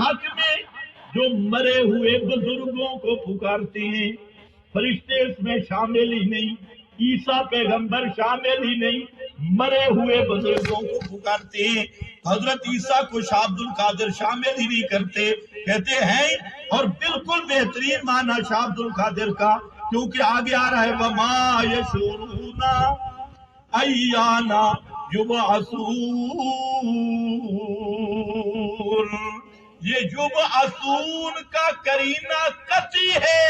حق میں جو مرے ہوئے بزرگوں کو پکارتے ہیں، فرشتے اس میں شامل ہی نہیں، عیسیٰ پیغمبر شامل ہی نہیں، مرے ہوئے بزرگوں کو پکارتے ہیں۔ حضرت عیسیٰ کو شاہ عبد القادر شامل ہی نہیں کرتے، کہتے ہیں اور بالکل بہترین معنی شاہ عبد القادر کا، کیونکہ آگے آ رہا ہے وَمَا يَشْعُرُونَ أَيَّانَ يُبْعَثُونَ۔ یہ یبعثون کا قرینہ قطعی ہے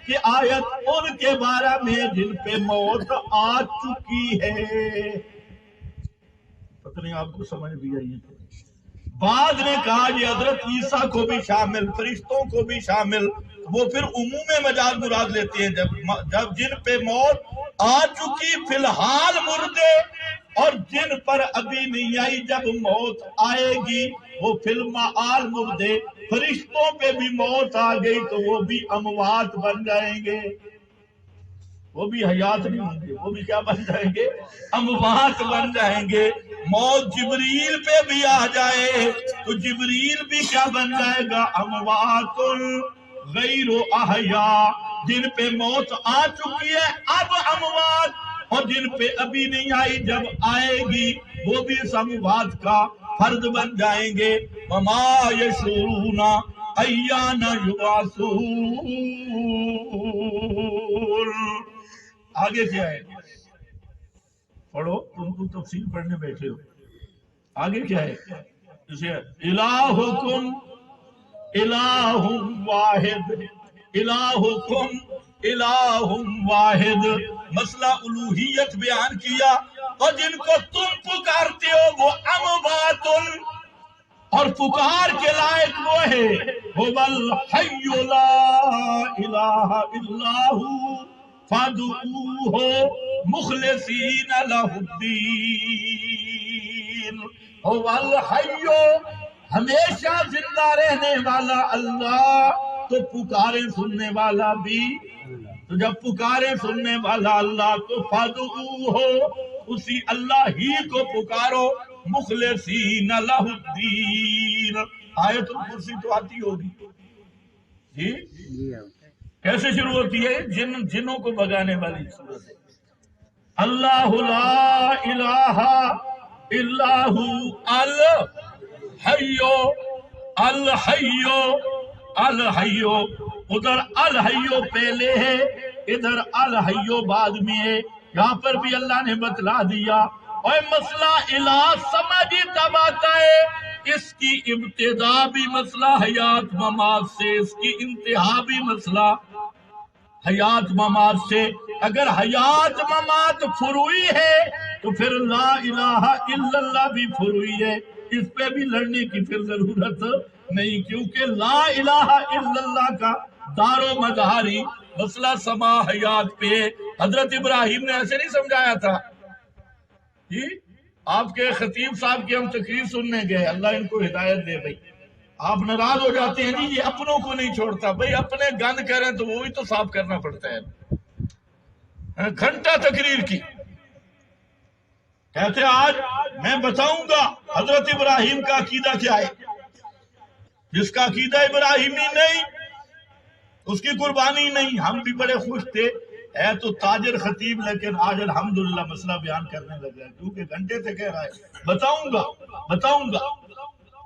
کہ آیت ان کے بارے میں جن پہ موت آ چکی ہے۔ پتہ نہیں آپ کو سمجھ بھی آئی ہے؟ بعد نے کہا یہ حضرت عیسیٰ کو بھی شامل، فرشتوں کو بھی شامل، وہ پھر عموم مجاز مراد لیتے ہیں جب جن پہ موت آ چکی فی الحال مردے، اور جن پر ابھی نہیں آئی جب موت آئے گی وہ فی المعال مردے۔ فرشتوں پہ بھی موت آ گئی تو وہ بھی اموات بن جائیں گے، وہ بھی حیات نہیں ہوں گے، وہ بھی کیا بن جائیں گے؟ اموات بن جائیں گے۔ موت جبریل پہ بھی آ جائے تو جبریل بھی کیا بن جائے گا؟ اموات غیر احیاء۔ جن پہ موت آ چکی ہے اب اموات، اور جن پہ ابھی نہیں آئی جب آئے گی وہ بھی اس اموات کا فرد بن جائیں گے۔ وما یشعرون ایان یبعثون۔ آگے کیا ہے؟ پڑھو، تم کو تفسیر پڑھنے بیٹھے ہو، آگے کیا ہے؟ جسے الہکم الہ واحد، الہکم الہ واحد، مسئلہ الوہیت بیان کیا، اور جن کو تم پکارتے ہو وہ اموات، اور پکار کے لائق وہ ہے هو الحی لا الہ الا ہو فادعوہ مخلصین لہ الدین۔ هو الحی، ہمیشہ زندہ رہنے والا اللہ، تو پکارے سننے والا بھی، تو جب پکارے سننے والا اللہ تو فادعوہ، اسی اللہ ہی کو پکارو، مخلصین لہ الدین۔ آیت الکرسی تو آتی ہوگی جی؟ کیسے شروع ہوتی ہے؟ جنوں کو بگانے والی صورت ہے۔ اللہ لا الہ الا ہو الحی الحی الحی، ادھر الحی پہلے ہے ادھر الحی بعد میں ہے، یہاں پر بھی اللہ نے بتلا دیا۔ اور مسئلہ الہ سمجھ تب آتا ہے اس کی ابتدا بھی مسئلہ حیات ممات سے، اس کی انتہا بھی مسئلہ حیات ممات سے۔ اگر حیات ممات فروعی ہے تو پھر لا الہ الا اللہ بھی فروعی ہے، اس پہ بھی لڑنے کی پھر ضرورت نہیں، کیونکہ لا الہ الا اللہ کا دار و مداری مسئلہ سما حیات پہ۔ حضرت ابراہیم نے ایسے نہیں سمجھایا تھا جی؟ آپ کے خطیب صاحب کی ہم تقریر سننے گئے، اللہ ان کو ہدایت دے بھائی، آپ ناراض ہو جاتے ہیں جی یہ اپنوں کو نہیں چھوڑتا، بھائی اپنے گند کریں تو وہی تو صاف کرنا پڑتا ہے۔ گھنٹہ تقریر کی، کہتے آج میں بتاؤں گا حضرت ابراہیم کا عقیدہ کیا ہے، جس کا عقیدہ ابراہیمی نہیں اس کی قربانی نہیں۔ ہم بھی بڑے خوش تھے، ہے تو تاجر خطیب، لیکن آج الحمدللہ مسئلہ بیان کرنے لگ گیا، کیونکہ گھنٹے سے کہہ رہا ہے بتاؤں گا۔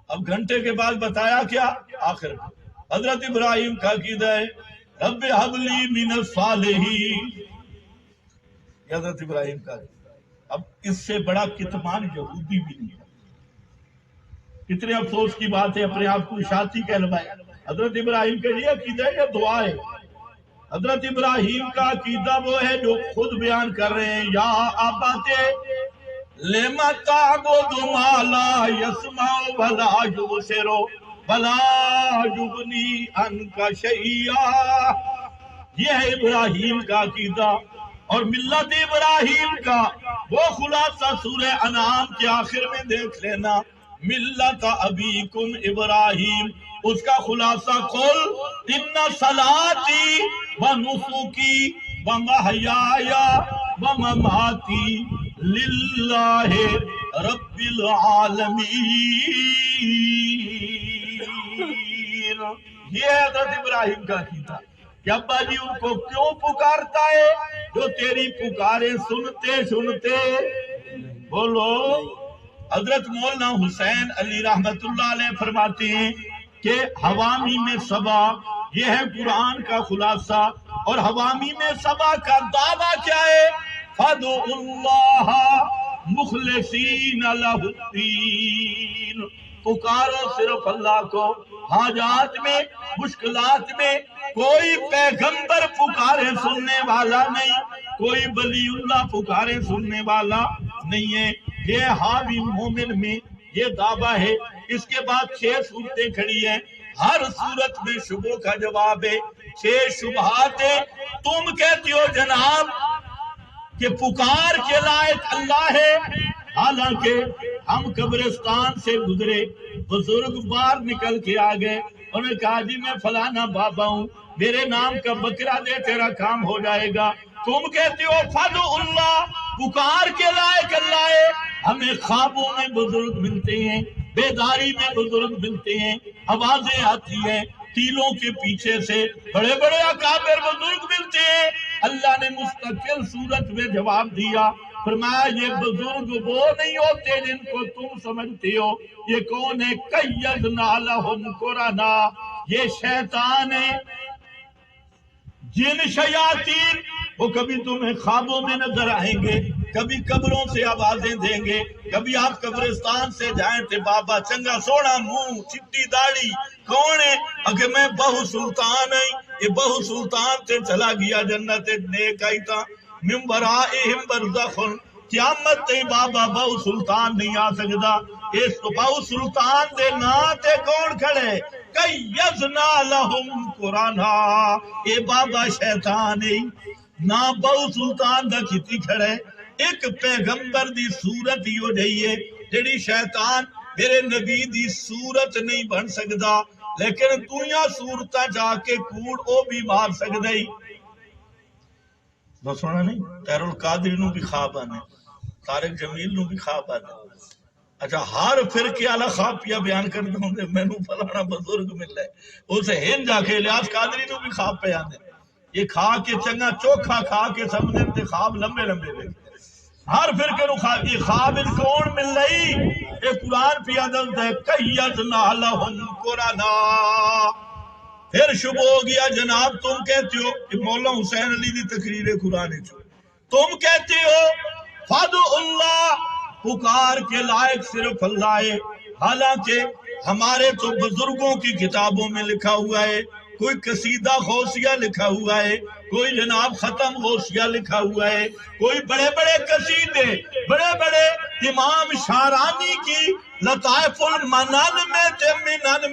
اب گھنٹے کے بعد بتایا کیا؟ آخر میں حضرت ابراہیم کا عقیدہ ہے رب ہب لی من الصالحین، یہ حضرت ابراہیم کا عقیدہ۔ اب اس سے بڑا کتمان یہودی بھی نہیں ہے۔ کتنے افسوس کی بات ہے، اپنے آپ کو اشاعتی کہلوائے۔ حضرت ابراہیم کے لیے عقیدہ ہے یا دعا ہے؟ حضرت ابراہیم کا عقیدہ وہ ہے جو خود بیان کر رہے ہیں، یا اباتے لما تعبد ما لا يسمع ولا يبصر ولا يغني عنك شيئا۔ یہ ہے ابراہیم کا عقیدہ، اور ملت ابراہیم کا وہ خلاصہ سورہ انعام کے آخر میں دیکھ لینا، ملت ابیکم ابراہیم، اس کا خلاصہ قل ان صلاتی و نسکی و محیای و مماتی للہ رب العالمین۔ یہ ہے حضرت ابراہیم کا عقیدہ کہ ابا جی ان کو کیوں پکارتا ہے؟ جو تیری پکارے سنتے سنتے بولو۔ حضرت مولانا حسین علی رحمت اللہ علیہ فرماتے ہیں کہ حوامی میں سبا، یہ ہے قرآن کا خلاصہ، اور حوامی میں سبا کا دعویٰ کیا ہے؟ فَادْعُوا اللَّهَ مُخْلِصِينَ لَهُ الدِّينَ، پکارو صرف اللہ کو، حاجات میں مشکلات میں کوئی پیغمبر پکارے سننے والا نہیں، کوئی ولی اللہ پکارے سننے والا نہیں ہے۔ یہ حاوی مومن میں یہ دعویٰ ہے۔ اس کے بعد 6 صورتیں کھڑی ہیں، ہر صورت میں شبہوں کا جواب ہے، 6 شبہات ہیں۔ تم کہتے ہو جناب کہ پکار کے لائق اللہ ہے، حالانکہ ہم قبرستان سے گزرے، بزرگ باہر نکل کے آ گئے، انہوں نے کہا جی میں فلانا بابا ہوں، میرے نام کا بکرا دے تیرا کام ہو جائے گا۔ تم کہتے ہو فَادْعُوا اللَّهَ، پکار کے لائق اللہ ہے۔ ہمیں خوابوں میں بزرگ ملتے ہیں، بیداری میں بزرگ ملتے ہیں، آوازیں آتی ہیں، تیلوں کے پیچھے سے بڑے بڑے اکابر بزرگ ملتے ہیں۔ اللہ نے مستقل صورت میں جواب دیا، فرمایا یہ بزرگ وہ نہیں ہوتے جن کو تم سمجھتے ہو۔ یہ کون ہے؟ قَيَّضْنَا لَهُمْ قُرَنَا، یہ شیطان ہے، جن شیاطین، وہ کبھی تمہیں خوابوں میں نظر آئیں گے، کبھی قبروں سے آوازیں دیں گے، کبھی آپ قبرستان سے جائیں تھے بابا چنگا سوڑا منہ چٹی داڑھی کون ہے؟ اگر میں بہو سلطان ہے، یہ بہو سلطان تے چلا گیا جنت نیک آئی تھا، من ورائہم برزخ، قیامت تے بابا بہو سلطان نہیں آ سکتا۔ اس بہو سلطان دے نا تے کون کھڑے؟ قَيَّضْنَا لَهُمْ قُرَانَا، اے بابا شیطان ہے نا بہو سلطان دا کتی کھڑے۔ ایک پیغمبر دی صورت ہی ہو جائیے جڑی شیطان میرے نبی دی صورت نہیں بن سکتا، لیکن دنیا صورتاں جا کے کوڑ او بھی مار سکتا ہی۔ بس ہونا نہیں، تیر القادری نو بھی خواب آنے، طارق جمیل نو بھی خواب آنے۔ اچھا ہر فرقے والا خواب پیا بیان کر دوں گے، میں نو فلانا بزرگ مل رہے، اسے ہن جا کے الیاس قادری نو بھی خواب پہ آنے۔ یہ کھا کے چنگا چوکھا کھا کے سمجھے تے خواب لمبے لمبے لے ہر فرقے نو خواب۔ یہ خواب کون مل رہی؟ یہ قرآن پہ عدل ہے قَيَّضْنَا لَهُمْ قُرَانَا۔ پھر شبہ ہو گیا جناب تم کہتے ہو کہ مولانا حسین علی دی تقریر قرآن چھو، تم کہتے ہو فَادْعُوا اللَّهَ، پکار کے لائق صرف اللہ ہے، حالانکہ ہمارے تو بزرگوں کی کتابوں میں لکھا ہوا ہے، کوئی قصیدہ غوثیہ لکھا ہوا ہے، کوئی جناب ختم غوثیہ لکھا ہوا ہے، کوئی بڑے بڑے قصیدے، بڑے بڑے امام شارانی کی لطائف المنن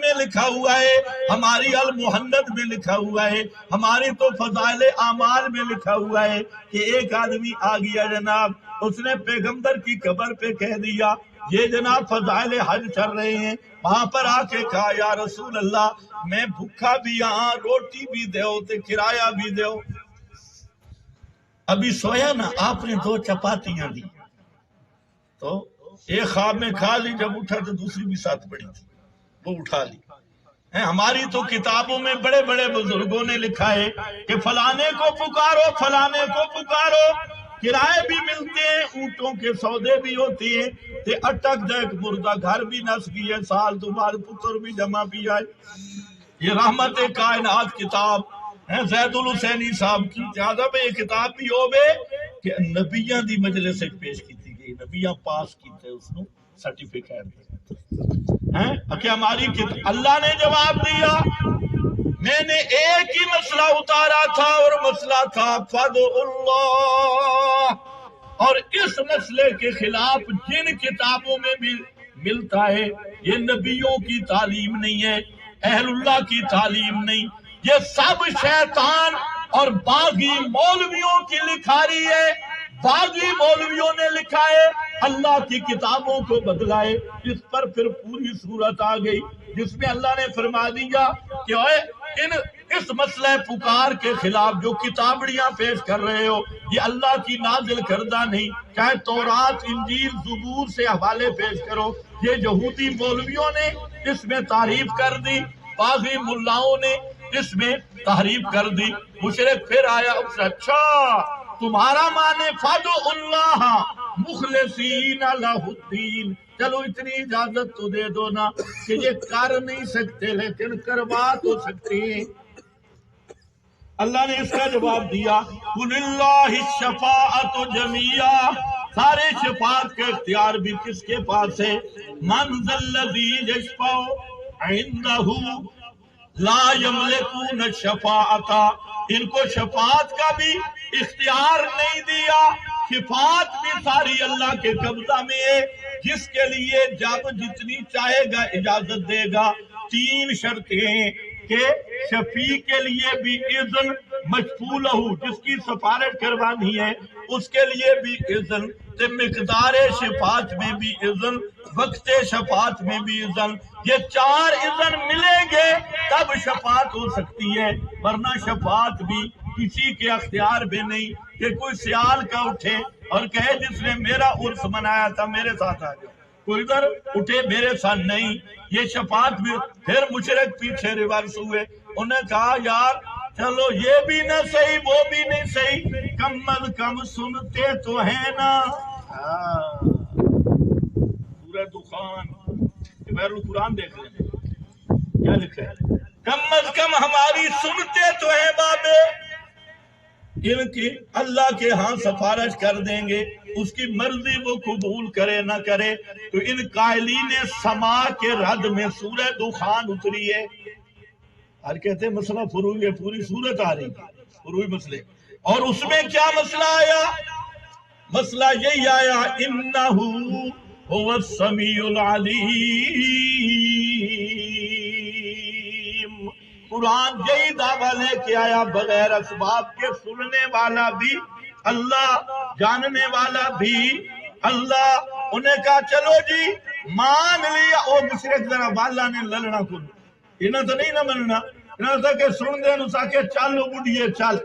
میں لکھا ہوا ہے، ہماری المحند میں لکھا ہوا ہے، ہماری تو فضائل اعمال میں لکھا ہوا ہے کہ ایک آدمی آ گیا جناب، اس نے پیغمبر کی قبر پہ کہہ دیا یہ جناب فضائل حج چل رہے ہیں، وہاں پر آ کے کہا یا رسول اللہ میں بھوکا بھی ہاں، روٹی بھی دیو تے کرایہ بھی دیو۔ ابھی سویا نا آپ نے 2 چپاتیاں دی تو ایک خواب میں کھا لی، جب اٹھا تو دوسری بھی ساتھ پڑی تھی وہ اٹھا لی۔ ہماری تو کتابوں میں بڑے بڑے بزرگوں نے لکھا ہے کہ فلانے کو پکارو فلانے کو پکارو، کرائے بھی ملتے ہیں، اونٹوں کے سودے بھی ہوتے ہیں، تے اٹک جائے مردہ گھر بھی نس گئے، سال تمہارے پتر بھی جمع بھی آئے۔ یہ رحمت کائنات کتاب ہے زید الحسینی صاحب کی، جہاں پہ یہ کتاب بھی ہوئے کہ نبیاں دی مجلس سے پیش کی گئی، نبیاں پاس کیتے اس کو سرٹیفکیٹ ہے کہ ہماری اللہ نے جواب دیا۔ میں نے ایک ہی مسئلہ اتارا تھا اور مسئلہ تھا فَادْعُوا اللَّهَ، اور اس مسئلے کے خلاف جن کتابوں میں بھی ملتا ہے یہ نبیوں کی تعلیم نہیں ہے، اہل اللہ کی تعلیم نہیں، یہ سب شیطان اور باغی مولویوں کی لکھاری ہے۔ باغی مولویوں نے لکھا ہے، اللہ کی کتابوں کو بدلائے، اس پر پھر پوری صورت آ گئی جس میں اللہ نے فرما دیا کہ اس مسئلہ پکار کے خلاف جو کتابڑیاں پیش کر رہے ہو یہ اللہ کی نازل کردہ نہیں، چاہے تورات انجیل زبور سے حوالے پیش کرو، یہ یہودی مولویوں نے اس میں تعریف کر دی، باغی ملاؤں نے اس میں تحریف کر دی۔ مشرک پھر آیا اس سے، اچھا تمہارا مانے فادعوا اللہ مخلصین لہ الدین، چلو اتنی اجازت تو دے دو نا کہ یہ کر نہیں سکتے لیکن کروا تو سکتے ہیں۔ اللہ نے اس کا جواب دیا، قل اللہ الشفاعۃ جمیعا، سارے شفاعت کا اختیار بھی کس کے پاس ہے؟ من ذا الذی یشفع عندہ لا یملکون الشفاعۃ، ان کو شفاعت کا بھی اختیار نہیں دیا، شفاعت بھی ساری اللہ کے قبضہ میں ہے، جس کے لیے جب جتنی چاہے گا اجازت دے گا۔ تین شرطیں ہیں کہ شفیع کے لیے بھی اذن، مشفوع لہ جس کی سفارش کروانی ہے اس کے لیے بھی اذن، تے مقدار شفاعت میں بھی اذن، وقت شفاعت میں بھی اذن، یہ چار اذن ملیں گے تب شفاعت ہو سکتی ہے، ورنہ شفاعت بھی کسی کے اختیار میں نہیں کہ کوئی سیال کا اٹھے اور کہے جس نے میرا عرس منایا تھا میرے ساتھ آ جاؤ، کوئی ادھر اٹھے میرے ساتھ نہیں، یہ شفاعت بھی۔ پھر مشرک پیچھے ریورس ہوئے، انہوں نے کہا یار چلو یہ بھی نہ صحیح وہ بھی نہیں صحیح، کم از کم سنتے تو ہیں نا۔ سورہ دخان بہر القرآن دیکھ لیں کیا لکھا ہے، کم از کم ہماری سنتے تو ہیں بابے، ان کی اللہ کے ہاں سفارش کر دیں گے، اس کی مرضی وہ قبول کرے نہ کرے۔ تو ان قائلین سما کے رد میں سورہ دخان اتری ہے، اور کہتے ہیں مسئلہ فروعی ہے، پوری صورت آ رہی ہے فروعی مسئلے، اور اس میں کیا مسئلہ آیا؟ مسئلہ یہی آیا، انہ هو السمیع العلیم، قرآن یہی دعویٰ لے کے آیا، بغیر اسباب کے سننے والا بھی اللہ، جاننے والا بھی اللہ۔ انہیں کہا چلو جی مان لیا، او مشرک ذرا والا نے لڑنا کو انہاں تو نہیں نہ مننا، انہاں تو کہ سن دے نو ساکے چل بڑھیے چل۔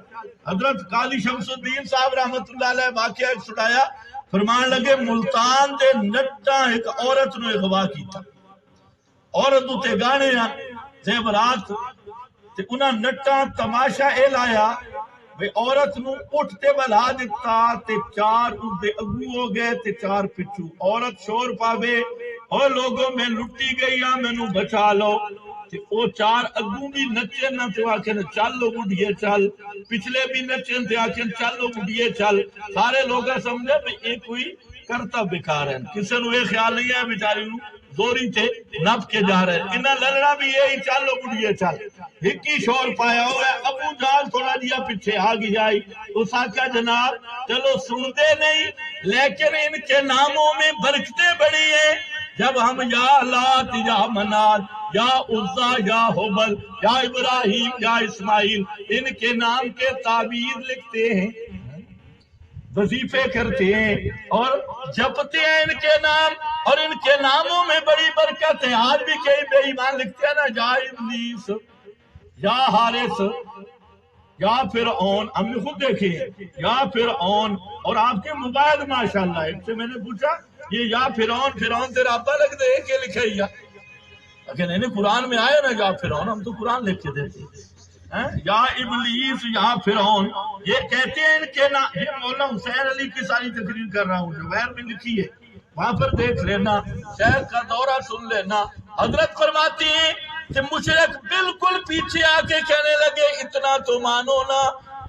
حضرت قاضی شمس الدین صاحب رحمت اللہ علیہ واقعہ ایک سنایا، فرمان لگے ملتان دے نٹا ایک عورت نو اغوا کیتا، عورت تے گانے زیورات تے انہاں نٹا تماشا اے لایا بھئی عورت نو اٹھتے بلا دیتا تے چار اندے اگو ہو گئے تے چار پچھو، عورت شور پاوے اور لوگوں میں لٹی گئی میں نو بچا لو، تے او چار اگو بھی نچے نہ تے آکھن چلو بڑھیے چل، پچھلے بھی نچن تے آکھن چلو بڑھیے چل، سارے لوگا سمجھے بھئی ایک کوئی کرتا بیکار ہے، کسے نو یہ خیال نہیں ہے بیچاری نو زوری تے نپ کے جا رہے، انہاں لڑنا بھی یہی چلو بڑھیے چل، ہکی شور پایا ہوا ہے۔ ابو جہل تھوڑا دیا پیچھے آگے آئی، اس آقا جناب چلو سنتے نہیں لیکن ان کے ناموں میں برکتیں بڑی ہیں، جب ہم یا لات یا منات یا عزا یا حبل یا ابراہیم یا اسماعیل ان کے نام کے تعبیر لکھتے ہیں، وظیفے کرتے ہیں اور جپتے ہیں ان کے نام، اور ان کے ناموں میں بڑی برکت ہے۔ آج بھی کئی بے ایمان لکھتے ہیں نا، یا ابلیس یا حارث یا فرعون، ہم نے خود دیکھے یا فرعون، اور آپ کے موبائل ماشاءاللہ ایک سے میں نے پوچھا یہ یا فرعون، فرعون تیرا ابا لگ دے کہ لکھے یا لیکن انہیں قرآن میں آیا نا یا فرعون، ہم تو قرآن لکھ کے دیتے یا ابلیس یا فرعون، یہ کہتے ہیں ان کے نام۔ یہ مولانا حسین علی کی ساری تقریر کر رہا ہوں جو غیر میں لکھی ہے، وہاں پر دیکھ لینا، شہر کا دورہ سن لینا۔ حضرت فرماتی ہیں کہ مشرک بالکل پیچھے آ کے کہنے لگے اتنا تو مانو نا،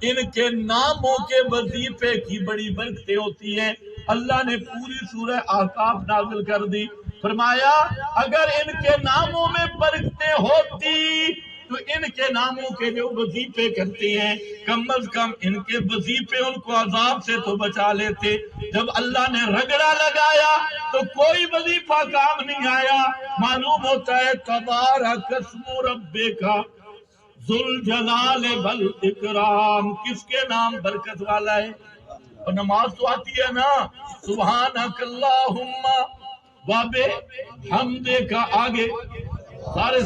ان کے ناموں کے وظیفے کی بڑی برکتیں ہوتی ہیں۔ اللہ نے پوری سورہ احقاف نازل کر دی، فرمایا اگر ان کے ناموں میں برکتیں ہوتی تو ان کے ناموں کے جو وظیفے کرتے ہیں کم از کم ان کے وظیفے ان کو عذاب سے تو بچا لیتے۔ جب اللہ نے رگڑا لگایا تو کوئی وظیفہ کام نہیں آیا۔ معلوم ہوتا ہے تبارک اسم ربک ذوالجلال والاکرام، کس کے نام برکت والا ہے؟ اور نماز تو آتی ہے نا، سبحانک اللہم وابے حمدے کا آگے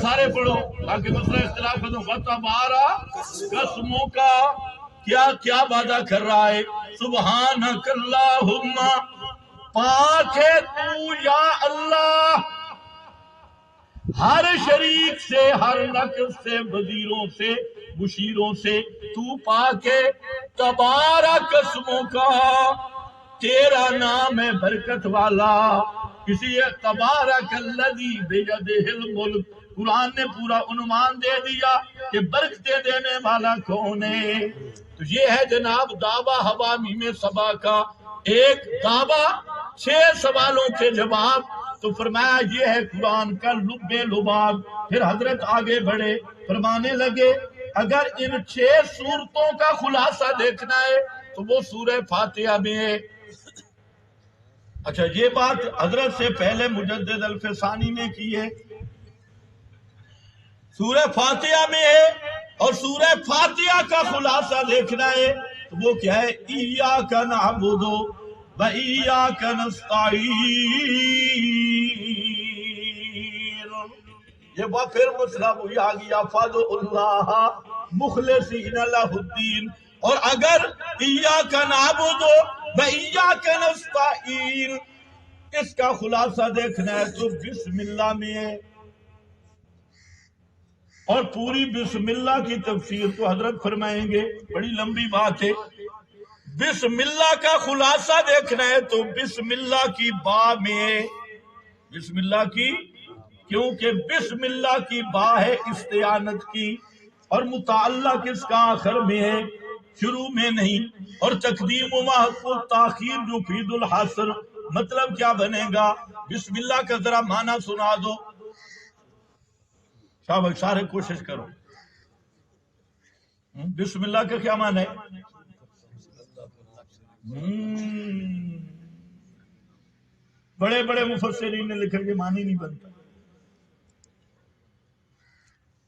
سارے پڑھو تاکہ مسئلہ اختلاف ختم۔ فتبارک قسموں کا کیا وعدہ کر رہا ہے؟ سبحانک اللہم، پاک ہے تو یا اللہ ہر شریک سے، ہر نقص سے، وزیروں سے، مشیروں سے، تو پاک ہے۔ تبارک اسموں کا، تیرا نام ہے برکت والا، اسی تبارک الذی بیدہ الملک۔ قرآن نے پورا عنوان دے دیا کہ برکتیں دینے والا کون ہے۔ تو یہ ہے جناب دعویٰ حوامی سبا کا ایک دعویٰ، 6 سوالوں کے جواب۔ تو فرمایا یہ ہے قرآن کا لب لباب۔ پھر حضرت آگے بڑھے، فرمانے لگے اگر ان 6 سورتوں کا خلاصہ دیکھنا ہے تو وہ سورہ فاتحہ میں ہے۔ اچھا، یہ بات حضرت سے پہلے مجدد الفسانی نے کی ہے، سورہ فاتحہ میں ہے، اور سورہ فاتحہ کا خلاصہ دیکھنا ہے تو وہ کیا ہے؟ ایاک نعبد و ایاک نستعین۔ یہ وہ پھر مسئلہ وہی آ گیا، فادعوا اللہ مخلصین لہ الدین۔ اور اگر ایاک نعبد و ایاک نستعین اس کا خلاصہ دیکھنا ہے تو بسم اللہ میں ہے، اور پوری بسم اللہ کی تفسیر تو حضرت فرمائیں گے، بڑی لمبی بات ہے۔ بسم اللہ کا خلاصہ دیکھنا ہے تو بسم اللہ کی با میں ہے، بسم اللہ کی، کیونکہ بسم اللہ کی با ہے استعانت کی، اور متعلق اس کا آخر میں ہے، شروع میں نہیں۔ اور تقدیم و محق التاخیر یفید الحصر، مطلب کیا بنے گا؟ بسم اللہ کا ذرا معنی سنا دو، شاباش، سارے کوشش کرو۔ بسم اللہ کا کیا معنی ہے؟ بڑے بڑے مفسرین نے لکھا کہ معنی نہیں بنتا۔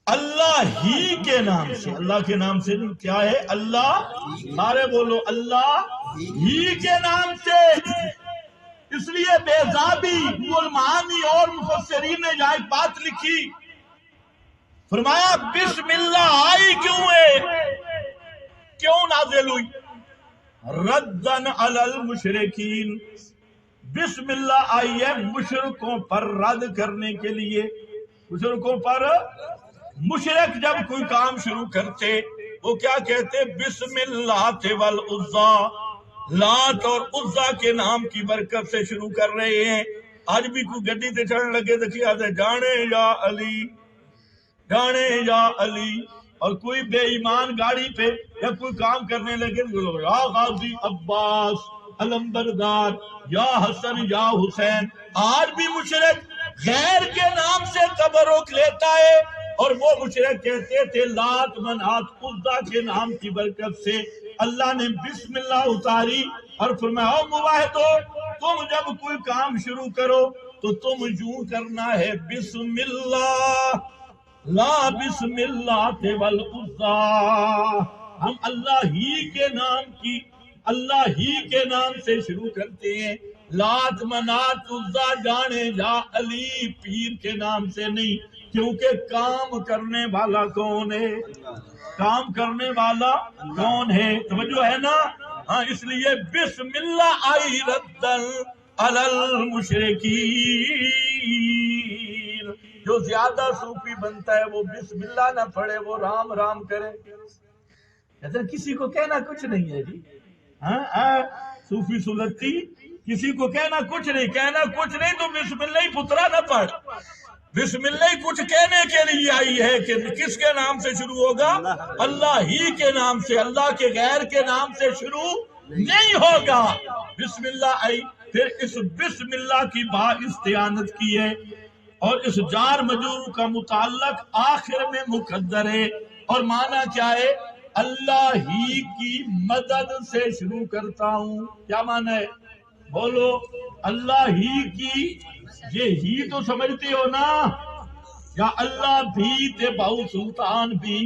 اللہ ہی کے نام سے، اللہ کے نام سے نہیں، کیا ہے؟ اللہ، سارے بولو اللہ ہی کے نام سے۔ اس لیے بیضابی المعانی اور مفسرین نے یہاں ایک بات لکھی، فرمایا بسم اللہ آئی کیوں ہے، کیوں نازل ہوئی؟ ردن علی المشرکین، بسم اللہ آئی ہے مشرکوں پر رد کرنے کے لیے۔ مشرکوں پر، مشرک جب کوئی کام شروع کرتے وہ کیا کہتے؟ بسم اللہ والعزا، لات اور عزا کے نام کی برکت سے شروع کر رہے ہیں۔ آج بھی کوئی گڈی تے چڑھنے لگے تو کیا کہتے؟ جانے یا علی، جانے یا علی۔ اور کوئی بے ایمان گاڑی پہ یا کوئی کام کرنے لگے یا غازی عباس علمبردار، یا حسن یا حسین۔ آج بھی مشرک غیر کے نام سے تبرک لیتا ہے، اور وہ مشرک کہتے تھے لات منات عزا کے نام کی برکت سے اللہ نے بسم اللہ اتاری، اور فرمایا او موحدو، تم جب کوئی کام شروع کرو تو تم یوں کرنا ہے بسم اللہ لا بسم اللہ والعزا۔ ہم اللہ ہی کے نام کی، اللہ ہی کے نام سے شروع کرتے ہیں، لات منات عزا جانے یا علی پیر کے نام سے نہیں، کیونکہ کام کرنے والا کون ہے؟ کام کرنے والا کون ہے؟ توجہ ہے نا؟ ہاں، اس لیے بسم اللہ آئی ردن علی المشرکین۔ جو زیادہ صوفی بنتا ہے وہ بسم اللہ نہ پڑھے، وہ رام رام کرے، کہتے ہیں کسی کو کہنا کچھ نہیں ہے جی۔ ہاں، صوفی سلطی، کسی کو کہنا کچھ نہیں، کہنا کچھ نہیں تو بسم اللہ ہی پترا نہ پڑھ۔ بسم اللہ ہی کچھ کہنے کے لیے آئی ہے کہ کس کے نام سے شروع ہوگا؟ اللہ ہی کے نام سے، اللہ کے غیر کے نام سے شروع نہیں ہوگا۔ بسم اللہ آئی، پھر اس بسم اللہ کی با استعانت کی ہے، اور اس جار مجرور کا متعلق آخر میں مقدر ہے، اور معنی کیا ہے؟ اللہ ہی کی مدد سے شروع کرتا ہوں۔ کیا معنی ہے؟ بولو، اللہ ہی کی، یہ ہی تو سمجھتے ہو نا؟ یا اللہ بھی تے باؤ سلطان بھی،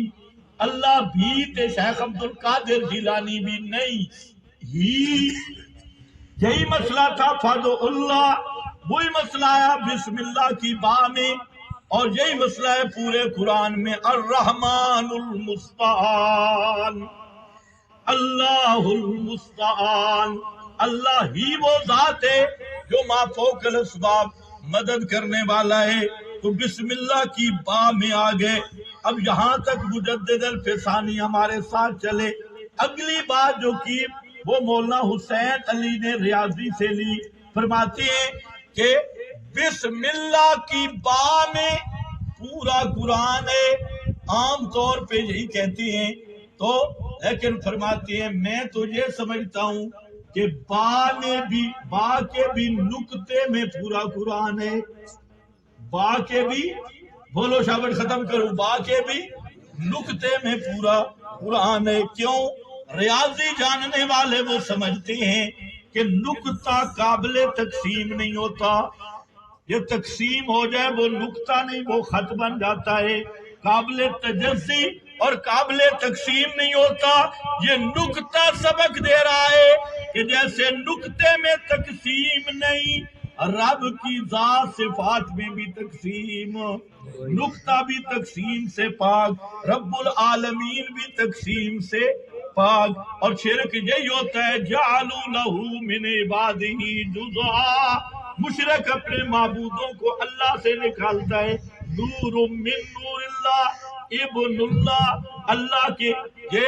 اللہ بھی تے شیخ عبد القادر جیلانی بھی نہیں، ہی یہی مسئلہ تھا فادعوا اللہ، وہی مسئلہ ہے بسم اللہ کی با میں، اور یہی مسئلہ ہے پورے قرآن میں، الرحمن المستعان، اللہ المستعان۔ اللہ ہی وہ ذات ہے جو ما فوق الاسباب مدد کرنے والا ہے۔ تو بسم اللہ کی با میں آ گئے۔ اب یہاں تک مجدد الفسانی ہمارے ساتھ چلے۔ اگلی بات جو کی وہ مولانا حسین علی نے ریاضی سے لی، فرماتے ہیں کہ بسم اللہ کی با میں پورا قرآن ہے۔ عام طور پہ یہی کہتے ہیں تو، لیکن فرماتے ہیں میں تو یہ سمجھتا ہوں کہ با کے بھی نقطے میں پورا قرآن ہے۔ با کے بھی، بولو شابت ختم کرو، با کے بھی نقطے میں پورا قرآن ہے۔ کیوں؟ ریاضی جاننے والے وہ سمجھتے ہیں کہ نقطہ قابل تقسیم نہیں ہوتا، یہ تقسیم ہو جائے وہ نقطہ نہیں، وہ خط بن جاتا ہے۔ قابل تجزی اور قابل تقسیم نہیں ہوتا۔ یہ نقطہ سبق دے رہا ہے کہ جیسے نقطے میں تقسیم نہیں، رب کی ذات صفات میں بھی تقسیم، نقطہ بھی تقسیم سے پاک، رب العالمین بھی تقسیم سے پاک۔ اور شرک یہی ہوتا ہے جعلوا لہ من عبادہ جزءا، مشرک اپنے معبودوں کو اللہ سے نکالتا ہے۔ نور من نور اللہ، ابن اللہ، اللہ کے یہ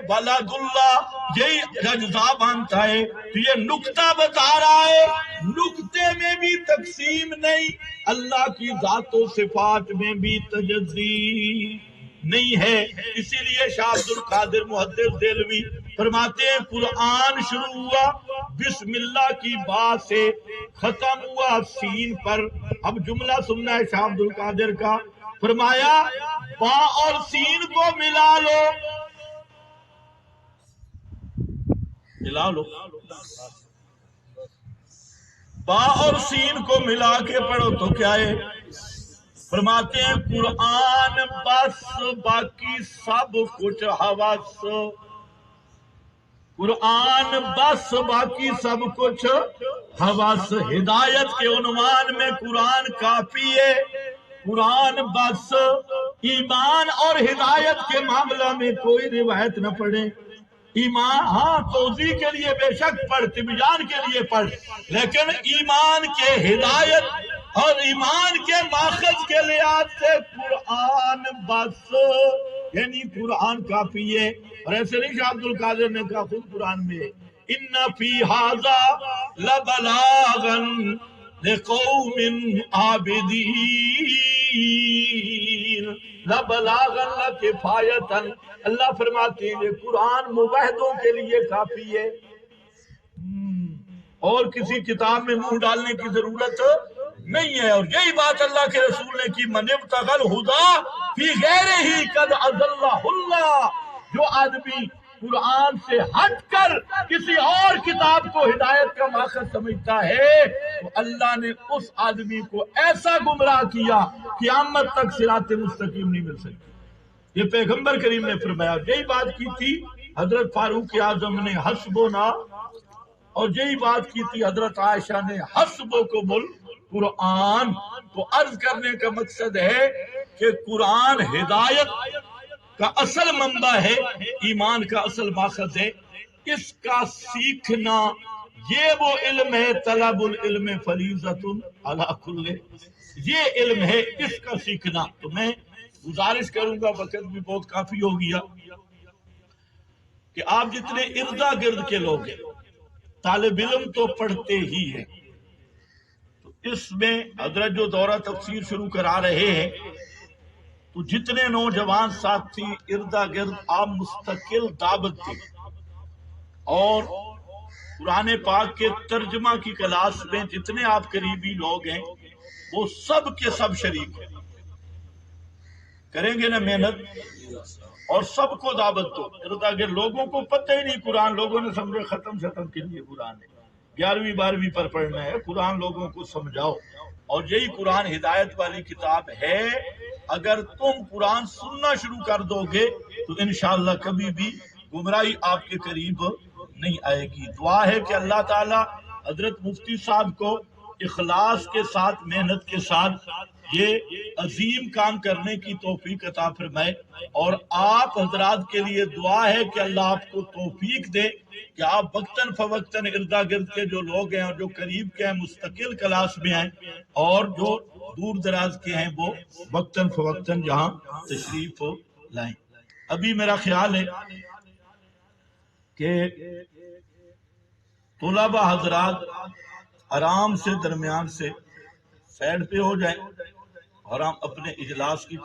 ولد اللہ، یہی اجزاء مانتا ہے۔ تو یہ نقطہ بتا رہا ہے نقطے میں بھی تقسیم نہیں، اللہ کی ذات و صفات میں بھی تجزی نہیں ہے۔ اسی لیے شاہ عبد القادر محدث دہلوی فرماتے ہیں قرآن شروع ہوا بسم اللہ کی با سے، ختم ہوا سین پر۔ اب جملہ سننا ہے شاہ عبد القادر کا، فرمایا با اور سین کو ملا لو، ملا لو، با اور سین کو ملا کے پڑھو تو کیا ہے؟ فرماتے ہیں قرآن بس باقی سب کچھ حوث، قرآن بس باقی سب کچھ حوث۔ ہدایت کے عنوان میں قرآن کافی ہے، قرآن بس۔ ایمان اور ہدایت کے معاملہ میں کوئی روایت نہ پڑھے۔ ایمان ہاں توضیح کے لیے بے شک پڑھ، تبیان کے لیے پڑھ، لیکن ایمان کے ہدایت اور ایمان کے ماخذ کے لحاظ سے قرآن بس، یعنی قرآن کافی ہے۔ اور ایسے نہیں شاہ عبد القادر نے کہا خود قرآن میں ان فی ھذا لبلاغا لقوم عابدین لبلاغا لکفایتا، اللہ فرماتے ہیں یہ قرآن موحدوں کے لیے کافی ہے، اور کسی کتاب میں منہ ڈالنے کی ضرورت نہیں ہے۔ اور یہی بات اللہ کے رسول نے کی، من ابتغى الہدی فی غیرہ قد اضلہ اللہ، جو آدمی قرآن سے ہٹ کر کسی اور کتاب کو ہدایت کا ماخذ سمجھتا ہے تو اللہ نے اس آدمی کو ایسا گمراہ کیا قیامت تک صراط مستقیم نہیں مل سکتی۔ یہ پیغمبر کریم نے فرمایا، یہی بات کی تھی حضرت فاروق اعظم نے حسبنا، اور یہی بات کی تھی حضرت عائشہ نے حسبکم القرآن۔ تو عرض کرنے کا مقصد ہے کہ قرآن ہدایت کا اصل منبع ہے، ایمان کا اصل ماخذ ہے، اس کا سیکھنا یہ وہ علم ہے، طلب العلم فریضۃ علی کل، یہ علم ہے، اس کا سیکھنا۔ تو میں گزارش کروں گا، وقت بھی بہت کافی ہو گیا، کہ آپ جتنے اردا گرد کے لوگ ہیں طالب علم تو پڑھتے ہی ہیں، تو اس میں حضرت جو دورہ تفسیر شروع کرا رہے ہیں تو جتنے نوجوان ساتھی اردا گرد آپ مستقل دعوت دیں، اور قرآن پاک کے ترجمہ کی کلاس میں جتنے آپ قریبی لوگ ہیں وہ سب کے سب شریک ہیں، کریں گے نا محنت، اور سب کو دعوت دو۔ اردا گرد لوگوں کو پتہ ہی نہیں قرآن، لوگوں نے سمجھے ختم کے لیے قرآن ہے، 11ویں 12ویں پر پڑھنا ہے، قرآن لوگوں کو سمجھاؤ۔ اور یہی قرآن ہدایت والی کتاب ہے، اگر تم قرآن سننا شروع کر دو گے تو انشاءاللہ کبھی بھی گمراہی آپ کے قریب نہیں آئے گی۔ دعا ہے کہ اللہ تعالی حضرت مفتی صاحب کو اخلاص کے ساتھ، محنت کے ساتھ یہ عظیم کام کرنے کی توفیق عطا فرمائے، اور آپ حضرات کے لیے دعا ہے کہ اللہ آپ کو توفیق دے کہ آپ وقتاً فوقتاً اردا گرد کے جو لوگ ہیں اور جو قریب کے ہیں مستقل کلاس میں ہیں، اور جو دور دراز کے ہیں وہ وقتاً فوقتاً یہاں تشریف لائیں۔ ابھی میرا خیال ہے کہ طلبہ حضرات آرام سے درمیان سے سائڈ پہ ہو جائیں اور ہم اپنے اجلاس کی